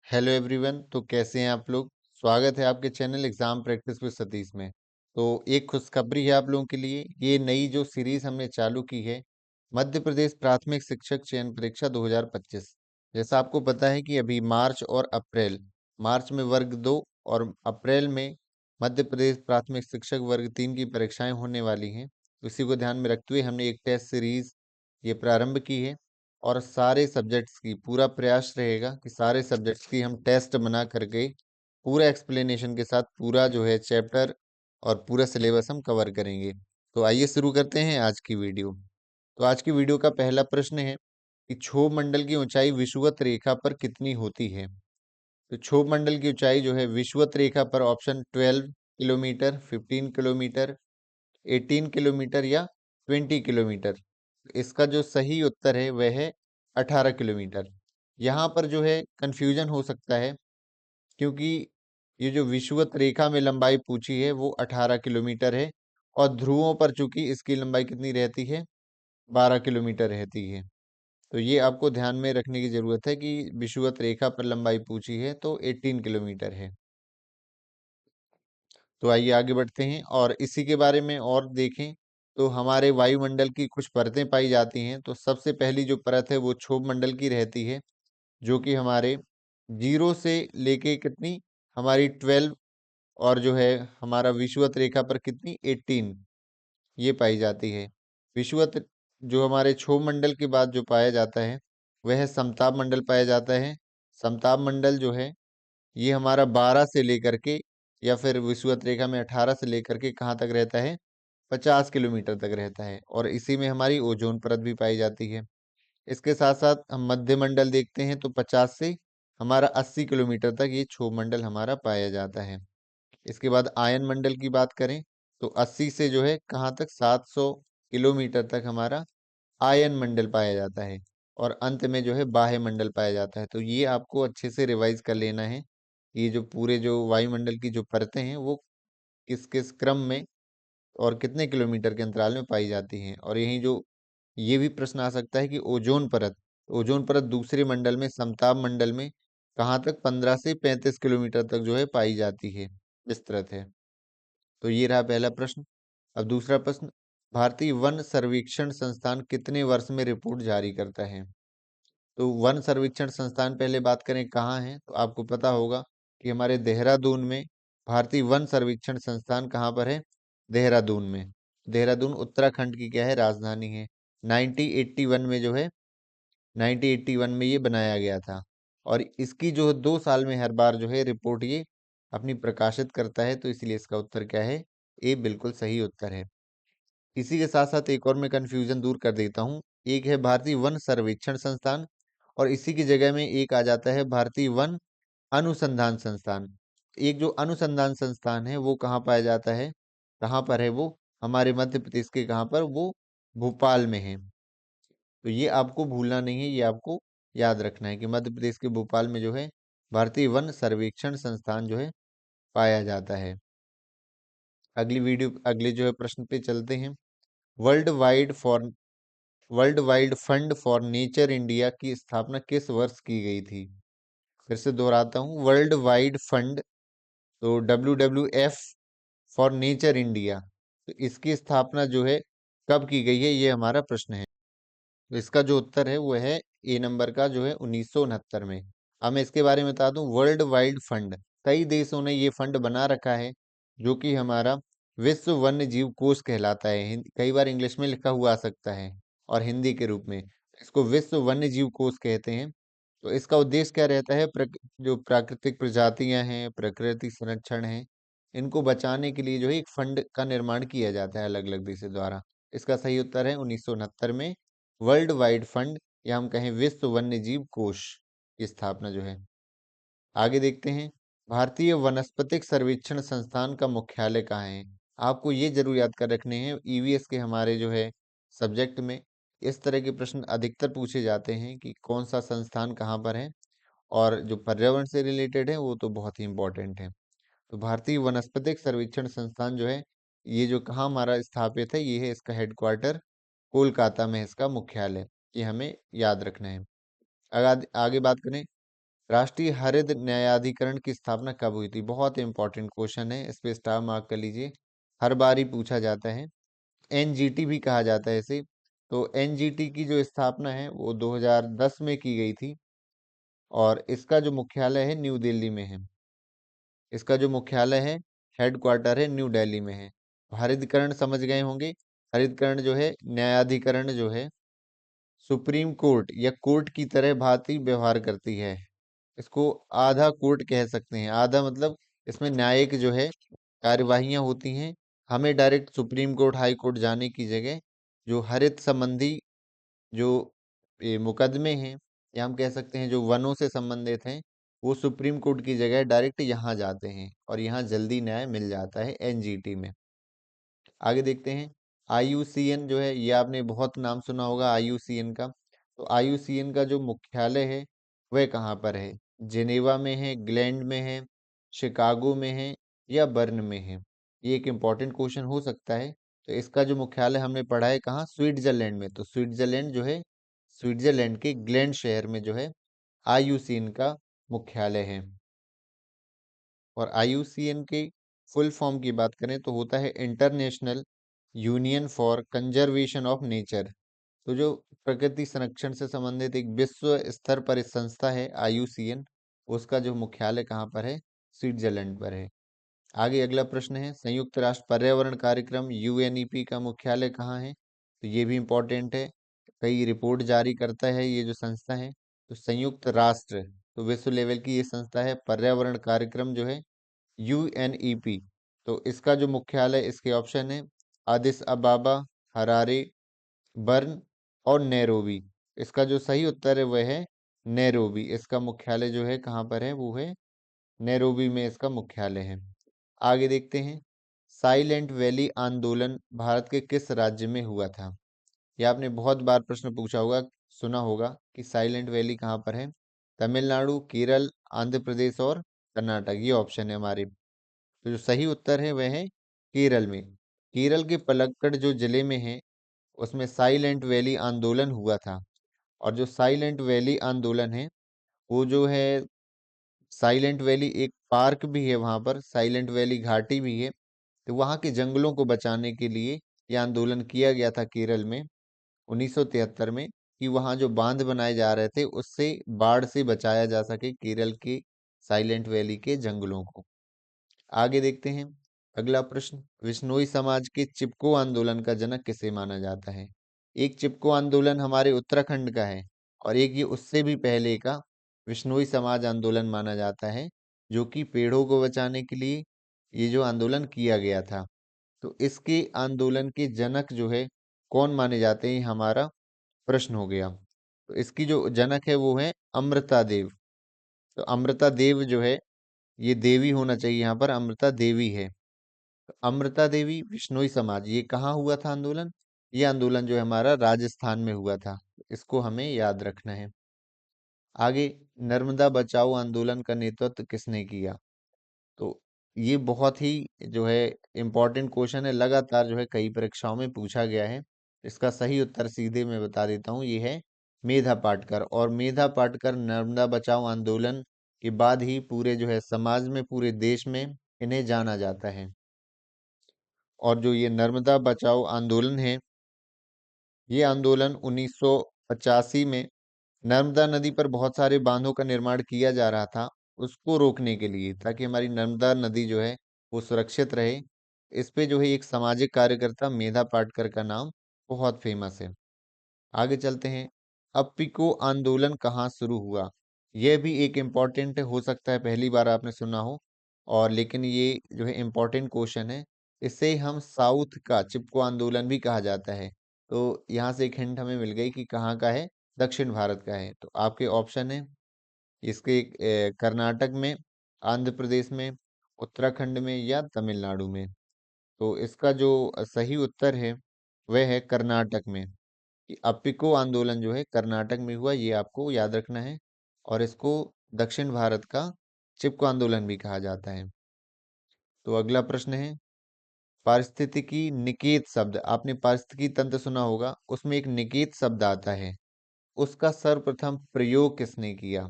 Hello everyone. तो कैसे हैं आप लोग। स्वागत है आपके channel exam practice with Satish में। तो एक खुशखबरी है आप लोगों के लिए। ये नई जो सीरीज हमने चालू की है, मध्य प्रदेश प्राथमिक शिक्षक चयन परीक्षा 2025। जैसा आपको पता है कि अभी मार्च और अप्रैल, मार्च में वर्ग 2 और अप्रैल में मध्य प्रदेश प्राथमिक शिक्षक वर्ग 3 की परीक्षाएं होने वाली हैं। उसी को ध्यान में रखते हुए हमने एक टेस्ट सीरीज ये प्रारंभ की है। और सारे सब्जेक्ट्स की पूरा प्रयास रहेगा कि सारे सब्जेक्ट्स की हम टेस्ट बना करके पूरा एक्सप्लेनेशन के साथ पूरा जो है चैप्टर और पूरा सिलेबस हम कवर करेंगे। तो आइए शुरू करते हैं आज की वीडियो। तो आज की वीडियो का पहला प्रश्न है कि क्षोभ मंडल की ऊंचाई विषुवत रेखा पर कितनी होती है। तो क्षोभ मंडल की ऊंचाई जो है विषुवत रेखा पर ऑप्शन 12 किलोमीटर, 15 किलोमीटर, 18 किलोमीटर या 20 किलोमीटर। इसका जो सही उत्तर है वह है 18 किलोमीटर। यहाँ पर जो है कंफ्यूजन हो सकता है, क्योंकि ये जो विषुवत रेखा में लंबाई पूछी है वो 18 किलोमीटर है और ध्रुवों पर चूंकि इसकी लंबाई कितनी रहती है, 12 किलोमीटर रहती है। तो ये आपको ध्यान में रखने की जरूरत है कि विषुवत रेखा पर लंबाई पूछी है तो 18 किलोमीटर है। तो आइए आगे बढ़ते हैं और इसी के बारे में और देखें। तो हमारे वायुमंडल की कुछ परतें पाई जाती हैं। तो सबसे पहली जो परत है वो क्षोभ मंडल की रहती है, जो कि हमारे 0 से लेके कितनी, हमारी 12, और जो है हमारा विषुवत रेखा पर कितनी, 18, ये पाई जाती है। विषुवत जो हमारे क्षोभ मंडल के बाद जो पाया जाता है वह समताप मंडल पाया जाता है। समताप मंडल जो है ये हमारा 12 से लेकर के, या फिर विषुवत रेखा में 18 से लेकर के कहाँ तक रहता है, 50 किलोमीटर तक रहता है। और इसी में हमारी ओजोन परत भी पाई जाती है। इसके साथ साथ हम मध्य मंडल देखते हैं तो 50 से हमारा 80 किलोमीटर तक ये क्षोभ मंडल हमारा पाया जाता है। इसके बाद आयन मंडल की बात करें तो 80 से जो है कहाँ तक, 700 किलोमीटर तक हमारा आयन मंडल पाया जाता है। और अंत में जो है बाह्य मंडल पाया जाता है। तो ये आपको अच्छे से रिवाइज कर लेना है। ये जो पूरे जो वायुमंडल की जो परतें हैं वो किस किस क्रम में और कितने किलोमीटर के अंतराल में पाई जाती हैं। और यही जो ये भी प्रश्न आ सकता है कि ओजोन परत दूसरे मंडल में, समताप मंडल में कहाँ तक, 15 से 35 किलोमीटर तक जो है पाई जाती है, विस्तृत है। तो ये रहा पहला प्रश्न। अब दूसरा प्रश्न, भारतीय वन सर्वेक्षण संस्थान कितने वर्ष में रिपोर्ट जारी करता है। तो वन सर्वेक्षण संस्थान पहले बात करें कहाँ है, तो आपको पता होगा कि हमारे देहरादून में भारतीय वन सर्वेक्षण संस्थान कहाँ पर है, देहरादून में। देहरादून उत्तराखंड की क्या है, राजधानी है। 1981 में जो है, 1981 में ये बनाया गया था। और इसकी जो 2 साल में हर बार जो है रिपोर्ट ये अपनी प्रकाशित करता है। तो इसलिए इसका उत्तर क्या है, ए बिल्कुल सही उत्तर है। इसी के साथ साथ एक और मैं कंफ्यूजन दूर कर देता हूँ। एक है भारतीय वन सर्वेक्षण संस्थान और इसी की जगह में एक आ जाता है भारतीय वन अनुसंधान संस्थान। एक जो अनुसंधान संस्थान है वो कहाँ पाया जाता है, कहाँ पर है वो, हमारे मध्य प्रदेश के कहाँ पर, वो भोपाल में है। तो ये आपको भूलना नहीं है, ये आपको याद रखना है कि मध्य प्रदेश के भोपाल में जो है भारतीय वन सर्वेक्षण संस्थान जो है पाया जाता है। अगले जो है प्रश्न पे चलते हैं। World wide for world wide fund for nature India की स्थापना किस वर्ष की गई थी। फिर से दोहराता हूँ, वर्ल्ड वाइड फंड, तो WWF फॉर नेचर इंडिया, तो इसकी स्थापना जो है कब की गई है, ये हमारा प्रश्न है। तो इसका जो उत्तर है वो है ए नंबर का, जो है 1969 में। अब मैं इसके बारे में बता दूं, वर्ल्ड वाइड फंड, कई देशों ने ये फंड बना रखा है, जो कि हमारा विश्व वन्य जीव कोष कहलाता है। कई बार इंग्लिश में लिखा हुआ आ सकता है और हिंदी के रूप में इसको विश्व वन्य जीव कोष कहते हैं। तो इसका उद्देश्य क्या रहता है, जो प्राकृतिक प्रजातियां हैं, प्रकृति संरक्षण है, इनको बचाने के लिए जो है एक फंड का निर्माण किया जाता है अलग अलग देशों द्वारा। इसका सही उत्तर है 1969 में वर्ल्ड वाइड फंड, या हम कहें विश्व वन्य जीव कोष की स्थापना जो है। आगे देखते हैं, भारतीय वनस्पतिक सर्वेक्षण संस्थान का मुख्यालय कहाँ है। आपको ये जरूर याद कर रखने हैं, ईवीएस के हमारे जो है सब्जेक्ट में इस तरह के प्रश्न अधिकतर पूछे जाते हैं कि कौन सा संस्थान कहाँ पर है, और जो पर्यावरण से रिलेटेड है वो तो बहुत ही इंपॉर्टेंट है। तो भारतीय वनस्पतिक सर्वेक्षण संस्थान जो है ये जो कहाँ हमारा स्थापित है, ये है इसका हेडक्वार्टर कोलकाता में, इसका मुख्यालय, ये हमें याद रखना है। आगे बात करें, राष्ट्रीय हरित न्यायाधिकरण की स्थापना कब हुई थी? बहुत इंपॉर्टेंट क्वेश्चन है, इस पे स्टार मार्क कर लीजिए, हर बार ही पूछा जाता है। एनजीटी भी कहा जाता है इसे। तो एनजीटी की जो स्थापना है वो 2010 में की गई थी और इसका जो मुख्यालय है न्यू दिल्ली में है। इसका जो मुख्यालय है, हेडक्वार्टर है, न्यू दिल्ली में है। हरितकरण समझ गए होंगे। हरितकरण जो है, न्यायाधिकरण जो है, सुप्रीम कोर्ट या कोर्ट की तरह भांति व्यवहार करती है। इसको आधा कोर्ट कह सकते हैं। आधा मतलब इसमें न्यायिक जो है कार्यवाहियां होती हैं। हमें direct supreme court, high court जाने की जगह जो हरित संबंधी जो ये मुकदमे हैं, या हम कह सकते हैं जो वनों से संबंधित हैं, वो सुप्रीम कोर्ट की जगह डायरेक्ट यहाँ जाते हैं और यहाँ जल्दी न्याय मिल जाता है एनजीटी में। आगे देखते हैं। आईयूसीएन जो है, ये आपने बहुत नाम सुना होगा आईयूसीएन का। तो आईयूसीएन का जो मुख्यालय है वह कहाँ पर है? जेनेवा में है, ग्लैंड में है, शिकागो में है या बर्न में है? ये एक इम्पॉर्टेंट क्वेश्चन हो सकता है। तो इसका जो मुख्यालय हमने पढ़ा है कहाँ? स्विट्जरलैंड में। तो स्विट्जरलैंड जो है, स्विट्जरलैंड के ग्लैंड शहर में जो है आईयूसीएन का मुख्यालय है। और आईयूसीएन के फुल फॉर्म की बात करें तो होता है international union for conservation of nature. तो जो प्रकृति संरक्षण से संबंधित एक विश्व स्तर पर इस संस्था है आईयूसीएन, उसका जो मुख्यालय कहाँ पर है? स्विट्जरलैंड पर है। आगे अगला प्रश्न है, संयुक्त राष्ट्र पर्यावरण कार्यक्रम यूएनईपी का मुख्यालय कहाँ है? तो ये भी इम्पोर्टेंट है, कई रिपोर्ट जारी करता है ये जो संस्था है। तो संयुक्त राष्ट्र, तो विश्व लेवल की ये संस्था है, पर्यावरण कार्यक्रम जो है यूएनईपी। तो इसका जो मुख्यालय, इसके ऑप्शन है अदिस अबाबा, हरारे, बर्न और नैरोबी। इसका जो सही उत्तर है वह है नैरोबी। इसका मुख्यालय जो है कहाँ पर है? वो है नैरोबी में इसका मुख्यालय है। आगे देखते हैं। साइलेंट वैली आंदोलन भारत के किस राज्य में हुआ था? ये आपने बहुत बार प्रश्न पूछा होगा, सुना होगा कि साइलेंट वैली कहाँ पर है। तमिलनाडु, केरल, आंध्र प्रदेश और कर्नाटक, ये ऑप्शन है हमारे। तो जो सही उत्तर है वह है केरल में। केरल के पलक्कड़ जो जिले में है, उसमें साइलेंट वैली आंदोलन हुआ था। और जो साइलेंट वैली आंदोलन है, वो जो है, साइलेंट वैली एक पार्क भी है वहां पर, साइलेंट वैली घाटी भी है। तो वहां के जंगलों को बचाने के लिए ये आंदोलन किया गया था केरल में 1973 में, कि वहां जो बांध बनाए जा रहे थे उससे बाढ़ से बचाया जा सके केरल के साइलेंट वैली के जंगलों को। आगे देखते हैं। अगला प्रश्न, विश्नोई समाज के चिपको आंदोलन का जनक किसे माना जाता है? एक चिपको आंदोलन हमारे उत्तराखंड का है और एक ये उससे भी पहले का विश्नोई समाज आंदोलन माना जाता है, जो कि पेड़ों को बचाने के लिए ये जो आंदोलन किया गया था। तो इसके आंदोलन के जनक जो है कौन माने जाते हैं, ये हमारा प्रश्न हो गया। तो इसकी जो जनक है वो है अमृता देव। तो अमृता देव जो है, ये देवी होना चाहिए यहाँ पर, अमृता देवी है। तो अमृता देवी, विश्नोई समाज, ये कहाँ हुआ था आंदोलन? ये आंदोलन जो है हमारा राजस्थान में हुआ था। इसको हमें याद रखना है। आगे, नर्मदा बचाओ आंदोलन का नेतृत्व किसने किया? तो ये बहुत ही जो है इम्पोर्टेंट क्वेश्चन है, लगातार जो है कई परीक्षाओं में पूछा गया है। इसका सही उत्तर सीधे मैं बता देता हूँ, ये है मेधा पाटकर। और मेधा पाटकर नर्मदा बचाओ आंदोलन के बाद ही पूरे जो है समाज में, पूरे देश में इन्हें जाना जाता है। और जो ये नर्मदा बचाओ आंदोलन है, ये आंदोलन 1985 में नर्मदा नदी पर बहुत सारे बांधों का निर्माण किया जा रहा था, उसको रोकने के लिए, ताकि हमारी नर्मदा नदी जो है वो सुरक्षित रहे। इस पे जो है एक सामाजिक कार्यकर्ता मेधा पाटकर का नाम बहुत फेमस है। आगे चलते हैं। अप्पिको आंदोलन कहाँ शुरू हुआ? यह भी एक इम्पॉर्टेंट हो सकता है, पहली बार आपने सुना हो, और लेकिन ये जो है इम्पोर्टेंट क्वेश्चन है। इसे हम साउथ का चिपको आंदोलन भी कहा जाता है। तो यहाँ से एक हिंट हमें मिल गई कि कहाँ का है, दक्षिण भारत का है। तो आपके ऑप्शन है इसके कर्नाटक में, आंध्र प्रदेश में, उत्तराखंड में या तमिलनाडु में। तो इसका जो सही उत्तर है वह है कर्नाटक में। कि अप्पिको आंदोलन जो है कर्नाटक में हुआ, ये आपको याद रखना है। और इसको दक्षिण भारत का चिपको आंदोलन भी कहा जाता है। तो अगला प्रश्न है, पारिस्थितिकी निकेत शब्द, आपने पारिस्थितिकी तंत्र सुना होगा, उसमें एक निकेत शब्द आता है, उसका सर्वप्रथम प्रयोग किसने किया?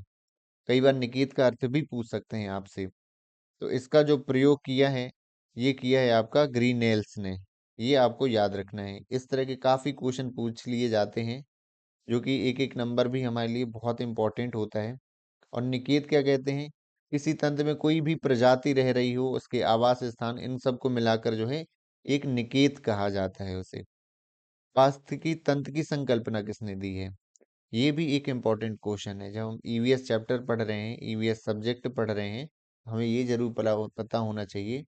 कई बार निकेत का अर्थ भी पूछ सकते हैं आपसे। तो इसका जो प्रयोग किया है, ये किया है आपका ग्रीनेल्स ने। ये आपको याद रखना है। इस तरह के काफ़ी क्वेश्चन पूछ लिए जाते हैं, जो कि एक-एक नंबर भी हमारे लिए बहुत इम्पोर्टेंट होता है। और निकेत क्या कहते हैं? किसी तंत्र में कोई भी प्रजाति रह रही हो, उसके आवास स्थान, इन सबको मिलाकर जो है एक निकेत कहा जाता है उसे। पारिस्थितिकी तंत्र की संकल्पना किसने दी है? ये भी एक इम्पोर्टेंट क्वेश्चन है। जब हम ईवीएस चैप्टर पढ़ रहे हैं, ईवीएस सब्जेक्ट पढ़ रहे हैं, हमें ये ज़रूर पता होना चाहिए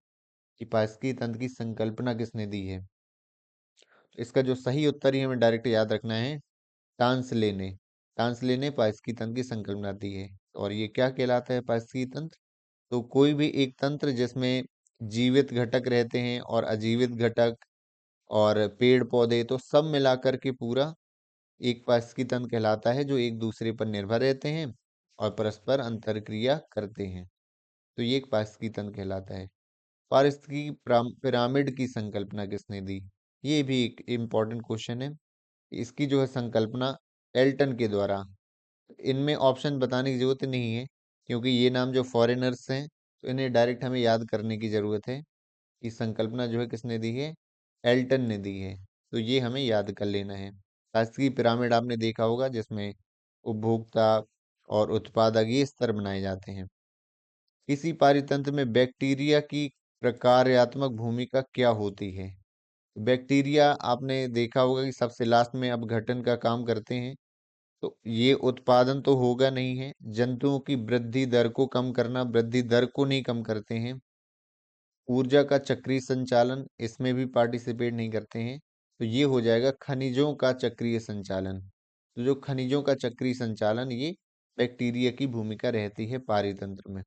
कि पारिस्थितिकी तंत्र की संकल्पना किसने दी है। तो इसका जो सही उत्तर ही हमें डायरेक्ट याद रखना है, टांसले ने। टांसले ने पारिस्थितिकी तंत्र की संकल्पना दी है। और ये क्या कहलाता है पारिस्थितिकी तंत्र? तो कोई भी एक तंत्र जिसमें जीवित घटक रहते हैं और अजीवित घटक और पेड़ पौधे, तो सब मिलाकर के पूरा एक पारिस्थितिकी तंत्र कहलाता है, जो एक दूसरे पर निर्भर रहते हैं और परस्पर अंतरक्रिया करते हैं। तो ये एक पारिस्थितिकी तंत्र कहलाता है। पारिस्थितिकी पिरामिड की संकल्पना किसने दी? ये भी एक इम्पोर्टेंट क्वेश्चन है। इसकी जो है संकल्पना एल्टन के द्वारा। इनमें ऑप्शन बताने की ज़रूरत नहीं है, क्योंकि ये नाम जो फॉरेनर्स हैं, तो इन्हें डायरेक्ट हमें याद करने की ज़रूरत है कि संकल्पना जो है किसने दी है? एल्टन ने दी है। तो ये हमें याद कर लेना है। शास्त्रीय पिरामिड आपने देखा होगा, जिसमें उपभोक्ता और उत्पादक ये स्तर बनाए जाते हैं। किसी पारितंत्र में बैक्टीरिया की प्रकार्यात्मक भूमिका क्या होती है? बैक्टीरिया आपने देखा होगा कि सबसे लास्ट में अपघटन का काम करते हैं। तो ये उत्पादन तो होगा नहीं है, जंतुओं की वृद्धि दर को कम करना, वृद्धि दर को नहीं कम करते हैं। ऊर्जा का चक्रीय संचालन, इसमें भी पार्टिसिपेट नहीं करते हैं। तो ये हो जाएगा खनिजों का चक्रीय संचालन। तो जो खनिजों का चक्रीय संचालन, ये बैक्टीरिया की भूमिका रहती है पारितंत्र में।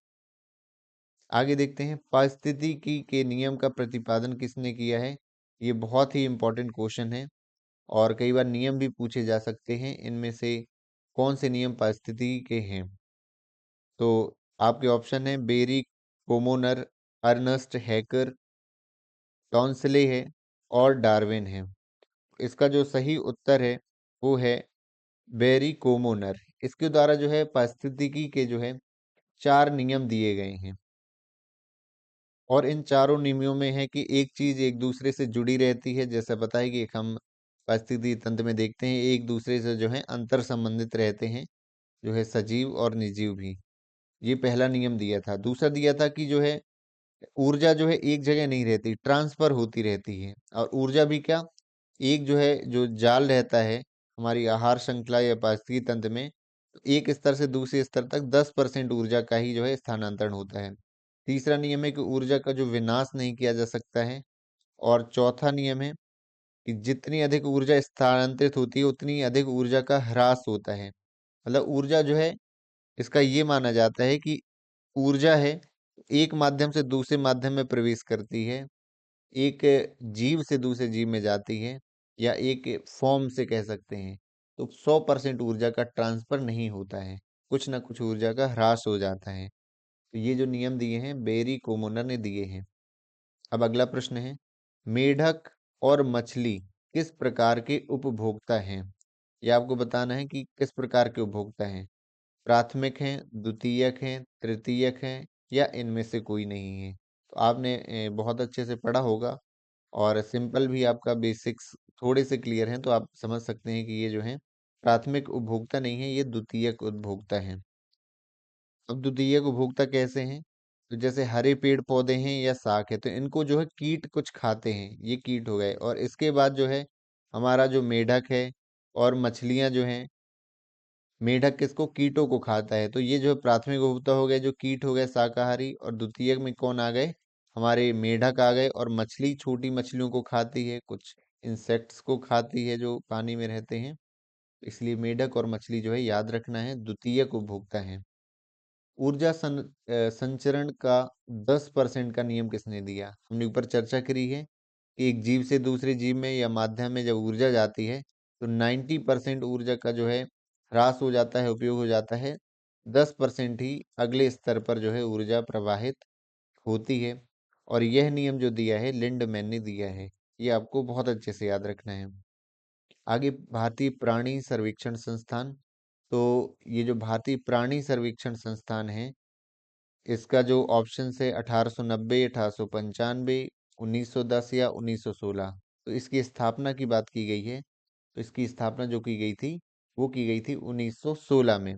आगे देखते हैं, पारिस्थितिकी के नियम का प्रतिपादन किसने किया है? ये बहुत ही इंपॉर्टेंट क्वेश्चन है और कई बार नियम भी पूछे जा सकते हैं। इनमें से कौन से नियम पारिस्थितिकी के हैं? तो आपके ऑप्शन है बेरी कोमोनर, अर्नस्ट हैकर, टॉन्सले है और डार्विन है। इसका जो सही उत्तर है वो है बेरी कोमोनर। इसके द्वारा जो है पारिस्थितिकी के जो है 4 नियम दिए गए हैं और इन चारों नियमों में है कि एक चीज एक दूसरे से जुड़ी रहती है। जैसे पता है कि एक हम पारिस्थितिकी तंत्र में देखते हैं, एक दूसरे से जो है अंतर संबंधित रहते हैं, जो है सजीव और निर्जीव भी। ये पहला नियम दिया था। दूसरा दिया था कि जो है ऊर्जा जो है एक जगह नहीं रहती, ट्रांसफर होती रहती है। और ऊर्जा भी क्या, एक जो है जो जाल रहता है हमारी आहार श्रृंखला या पारिस्थितिकी तंत्र में, एक स्तर से दूसरे स्तर तक 10% ऊर्जा का ही जो है स्थानांतरण होता है। तीसरा नियम है कि ऊर्जा का जो विनाश नहीं किया जा सकता है। और चौथा नियम है कि जितनी अधिक ऊर्जा स्थानांतरित होती है, उतनी अधिक ऊर्जा का ह्रास होता है। मतलब ऊर्जा जो है, इसका ये माना जाता है कि ऊर्जा है, एक माध्यम से दूसरे माध्यम में प्रवेश करती है, एक जीव से दूसरे जीव में जाती है, या एक फॉर्म से कह सकते हैं। तो 100% ऊर्जा का ट्रांसफर नहीं होता है, कुछ ना कुछ ऊर्जा का ह्रास हो जाता है। तो ये जो नियम दिए हैं, बेरी कोमोनर ने दिए हैं। अब अगला प्रश्न है, मेढक और मछली किस प्रकार के उपभोक्ता हैं? ये आपको बताना है कि किस प्रकार के उपभोक्ता हैं। प्राथमिक हैं, द्वितीयक हैं, तृतीयक हैं, या इनमें से कोई नहीं है। तो आपने बहुत अच्छे से पढ़ा होगा और सिंपल भी आपका बेसिक्स थोड़े से क्लियर हैं, तो आप समझ सकते हैं कि ये जो है प्राथमिक उपभोक्ता नहीं है, ये द्वितीयक उपभोक्ता हैं। अब द्वितीयक उपभोक्ता कैसे हैं? तो जैसे हरे पेड़ पौधे हैं या शाक है, तो इनको जो है कीट कुछ खाते हैं, ये कीट हो गए। और इसके बाद जो है हमारा जो मेढक है और मछलियां जो हैं, मेढक किसको, कीटों को खाता है। तो ये जो है प्राथमिक उपभोक्ता हो गए, जो कीट हो गए शाकाहारी। और द्वितीयक में कौन आ गए, हमारे मेढक आ गए। और मछली छोटी मछलियों को खाती है, कुछ इंसेक्ट्स को खाती है जो पानी में रहते हैं। इसलिए मेढक और मछली जो है याद रखना है, द्वितीयक उपभोक्ता है। ऊर्जा संचरण का 10% का नियम किसने दिया? हमने ऊपर चर्चा करी है कि एक जीव से दूसरे जीव में या माध्यम में जब ऊर्जा जाती है, तो 90% ऊर्जा का जो है ह्रास हो जाता है, उपयोग हो जाता है। 10% ही अगले स्तर पर जो है ऊर्जा प्रवाहित होती है। और यह नियम जो दिया है लिंडमैन ने दिया है। ये आपको बहुत अच्छे से याद रखना है। आगे, भारतीय प्राणी सर्वेक्षण संस्थान तो ये जो भारतीय प्राणी सर्वेक्षण संस्थान है, इसका जो ऑप्शन है 1890, 1895, 1910 या 1916। तो इसकी स्थापना की बात की गई है, तो इसकी स्थापना जो की गई थी वो की गई थी 1916 में।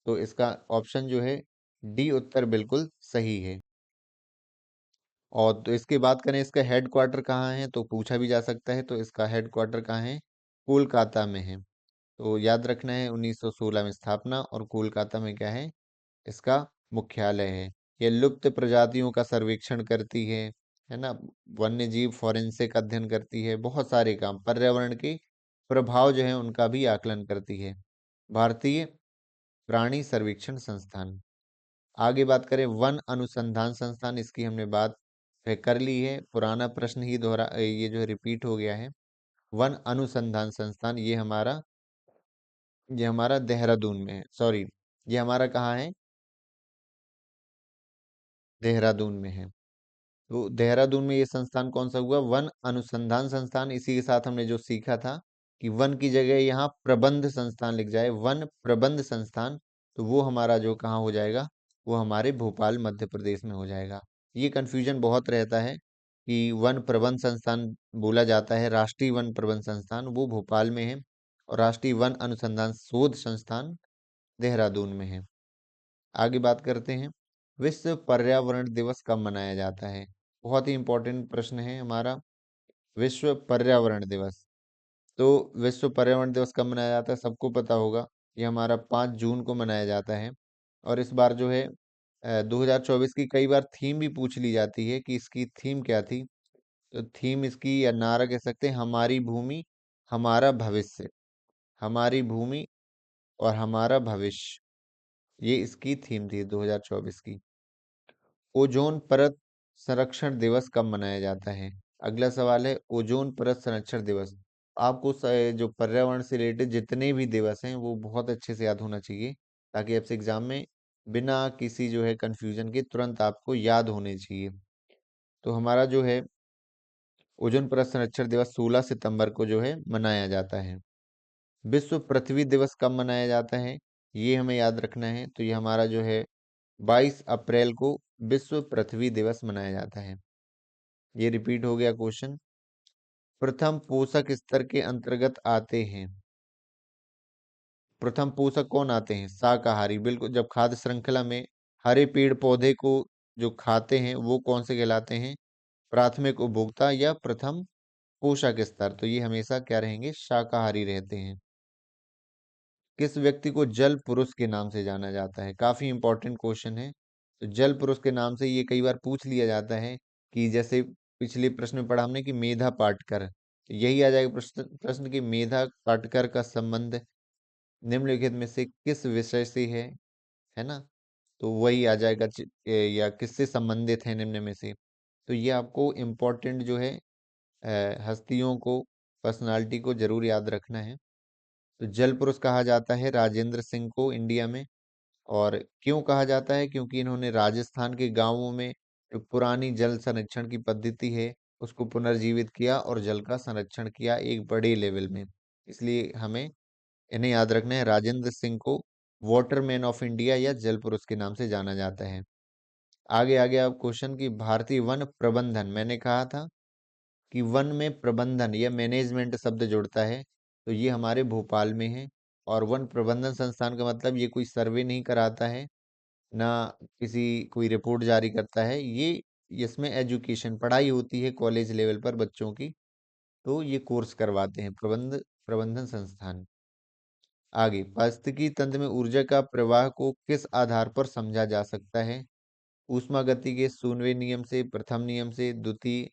तो इसका ऑप्शन जो है डी उत्तर बिल्कुल सही है। और तो इसके बात करें इसका हेड क्वार्टर कहाँ है, तो पूछा भी जा सकता है। तो इसका हेड क्वार्टर कहाँ है, कोलकाता में है। तो याद रखना है 1916 में स्थापना और कोलकाता में क्या है, इसका मुख्यालय है। ये लुप्त प्रजातियों का सर्वेक्षण करती है ना, वन्य जीव फॉरेंसिक अध्ययन करती है, बहुत सारे काम, पर्यावरण के प्रभाव जो है उनका भी आकलन करती है, भारतीय प्राणी सर्वेक्षण संस्थान। आगे बात करें वन अनुसंधान संस्थान, इसकी हमने बात कर ली है, पुराना प्रश्न ही दोहरा ये जो रिपीट हो गया है। वन अनुसंधान संस्थान ये हमारा देहरादून में है, सॉरी, ये हमारा कहाँ है, देहरादून में है। तो देहरादून में ये संस्थान कौन सा हुआ, वन अनुसंधान संस्थान। इसी के साथ हमने जो सीखा था कि वन की जगह यहाँ प्रबंध संस्थान लिख जाए, वन प्रबंध संस्थान, तो वो हमारा जो कहाँ हो जाएगा, वो हमारे भोपाल मध्य प्रदेश में हो जाएगा। ये कंफ्यूजन बहुत रहता है कि वन प्रबंध संस्थान बोला जाता है, राष्ट्रीय वन प्रबंध संस्थान वो भोपाल में है, और राष्ट्रीय वन अनुसंधान शोध संस्थान देहरादून में है। आगे बात करते हैं, विश्व पर्यावरण दिवस कब मनाया जाता है। बहुत ही इंपॉर्टेंट प्रश्न है हमारा, विश्व पर्यावरण दिवस। तो विश्व पर्यावरण दिवस कब मनाया जाता है, सबको पता होगा, ये हमारा 5 जून को मनाया जाता है। और इस बार जो है 2024 की कई बार थीम भी पूछ ली जाती है कि इसकी थीम क्या थी। तो थीम इसकी या नारा कह सकते हैं, हमारी भूमि हमारा भविष्य, हमारी भूमि और हमारा भविष्य, ये इसकी थीम थी 2024 की। ओजोन परत संरक्षण दिवस कब मनाया जाता है। अगला सवाल है ओजोन परत संरक्षण दिवस। आपको जो पर्यावरण से रिलेटेड जितने भी दिवस हैं वो बहुत अच्छे से याद होना चाहिए, ताकि आपसे एग्जाम में बिना किसी जो है कंफ्यूजन के तुरंत आपको याद होने चाहिए। तो हमारा जो है ओजोन परत संरक्षण दिवस 16 सितंबर को जो है मनाया जाता है। विश्व पृथ्वी दिवस कब मनाया जाता है, ये हमें याद रखना है। तो ये हमारा जो है 22 अप्रैल को विश्व पृथ्वी दिवस मनाया जाता है। ये रिपीट हो गया क्वेश्चन। प्रथम पोषक स्तर के अंतर्गत आते हैं, प्रथम पोषक कौन आते हैं, शाकाहारी, बिल्कुल। जब खाद्य श्रृंखला में हरे पेड़ पौधे को जो खाते हैं वो कौन से कहलाते हैं, प्राथमिक उपभोक्ता या प्रथम पोषक स्तर। तो ये हमेशा क्या रहेंगे, शाकाहारी रहते हैं। किस व्यक्ति को जल पुरुष के नाम से जाना जाता है, काफी इंपॉर्टेंट क्वेश्चन है। तो जल पुरुष के नाम से ये कई बार पूछ लिया जाता है, कि जैसे पिछले प्रश्न में पढ़ा हमने कि मेधा पाटकर, तो यही आ जाएगा प्रश्न प्रश्न कि मेधा पाटकर का संबंध निम्नलिखित में से किस विषय से है ना। तो वही आ जाएगा या किससे संबंधित है निम्न में से। तो ये आपको इम्पोर्टेंट जो है हस्तियों को, पर्सनालिटी को जरूर याद रखना है। तो जल पुरुष कहा जाता है राजेंद्र सिंह को इंडिया में। और क्यों कहा जाता है, क्योंकि इन्होंने राजस्थान के गांवों में जो पुरानी जल संरक्षण की पद्धति है उसको पुनर्जीवित किया और जल का संरक्षण किया एक बड़े लेवल में। इसलिए हमें इन्हें याद रखना है, राजेंद्र सिंह को वाटरमैन ऑफ इंडिया या जल पुरुष के नाम से जाना जाता है। आगे आगे आप क्वेश्चन की भारतीय वन प्रबंधन, मैंने कहा था कि वन में प्रबंधन या मैनेजमेंट शब्द जुड़ता है, तो ये हमारे भोपाल में है। और वन प्रबंधन संस्थान का मतलब ये कोई सर्वे नहीं कराता है, ना किसी कोई रिपोर्ट जारी करता है, ये इसमें एजुकेशन पढ़ाई होती है कॉलेज लेवल पर बच्चों की, तो ये कोर्स करवाते हैं प्रबंधन संस्थान। आगे पारिस्थितिकी तंत्र में ऊर्जा का प्रवाह को किस आधार पर समझा जा सकता है, ऊष्मा गति के शून्यवें नियम से, प्रथम नियम से, द्वितीय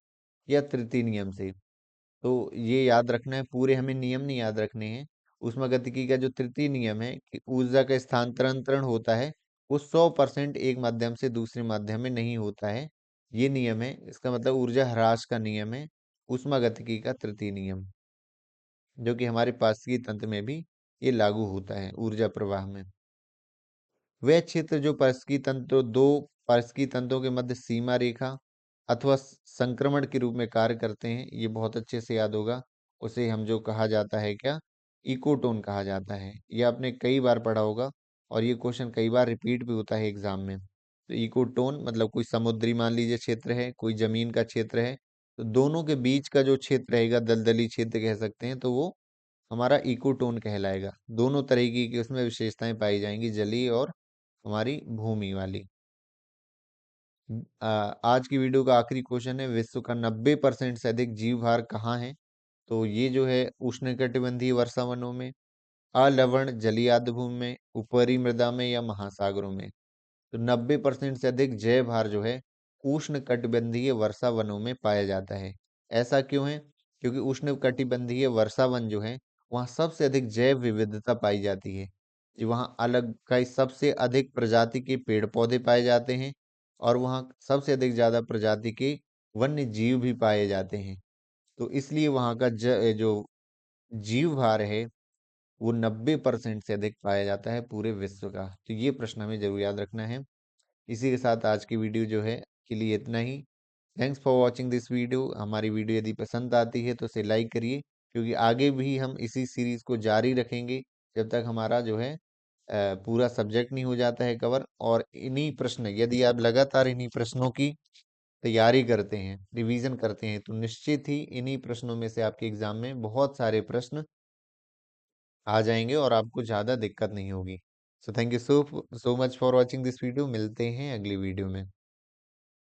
या तृतीय नियम से। तो ये याद रखना है, पूरे हमें नियम नहीं याद रखने हैं। ऊष्मागतिकी का जो तृतीय नियम है कि ऊर्जा का स्थानांतरण होता है, वो 100% एक माध्यम से दूसरे माध्यम में नहीं होता है, ये नियम है। इसका मतलब ऊर्जा ह्रास का नियम है ऊष्मागतिकी का तृतीय नियम, जो कि हमारे पारिस्थितिकी तंत्र में भी ये लागू होता है ऊर्जा प्रवाह में। वह क्षेत्र जो पारिस्थितिकी तंत्र, दो पारिस्थितिकी तंत्रों के मध्य सीमा रेखा अथवा संक्रमण के रूप में कार्य करते हैं, ये बहुत अच्छे से याद होगा। उसे हम जो कहा जाता है क्या, इकोटोन कहा जाता है। ये आपने कई बार पढ़ा होगा और ये क्वेश्चन कई बार रिपीट भी होता है एग्जाम में। तो इकोटोन मतलब कोई समुद्री मान लीजिए क्षेत्र है, कोई जमीन का क्षेत्र है, तो दोनों के बीच का जो क्षेत्र रहेगा, दलदली क्षेत्र कह सकते हैं, तो वो हमारा इकोटोन कहलाएगा। दोनों तरीके की उसमें विशेषताएं पाई जाएंगी, जलीय और हमारी भूमि वाली। आज की वीडियो का आखिरी क्वेश्चन है, विश्व का 90% से अधिक जीव भार कहाँ है? तो ये जो है उष्णकटिबंधीय वर्षा वनों में, अलवण जलीय आर्द्रभूमि में, ऊपरी मृदा में या महासागरों में। तो 90% से अधिक जैव भार जो है उष्ण कटिबंधीय वर्षा वनों में पाया जाता है। ऐसा क्यों है? क्योंकि उष्ण कटिबंधीय वर्षा वन जो है वहाँ सबसे अधिक जैव विविधता पाई जाती है। जी, वहाँ अलग का सबसे अधिक प्रजाति के पेड़ पौधे पाए जाते हैं और वहाँ सबसे अधिक ज्यादा प्रजाति के वन्य जीव भी पाए जाते हैं। तो इसलिए वहाँ का जो जीव भार है वो 90% से अधिक पाया जाता है पूरे विश्व का। तो ये प्रश्न हमें जरूर याद रखना है। इसी के साथ आज की वीडियो जो है के लिए इतना ही। Thanks for watching this video. हमारी वीडियो यदि पसंद आती है तो इसे लाइक करिए, क्योंकि आगे भी हम इसी सीरीज को जारी रखेंगे जब तक हमारा जो है पूरा सब्जेक्ट नहीं हो जाता है कवर। और इन्हीं प्रश्न, यदि आप लगातार इन्हीं प्रश्नों की तैयारी करते हैं, रिवीजन करते हैं, तो निश्चित ही इन्हीं प्रश्नों में से आपके एग्जाम में बहुत सारे प्रश्न आ जाएंगे और आपको ज़्यादा दिक्कत नहीं होगी। So thank you so much for watching this video. मिलते हैं अगली वीडियो में।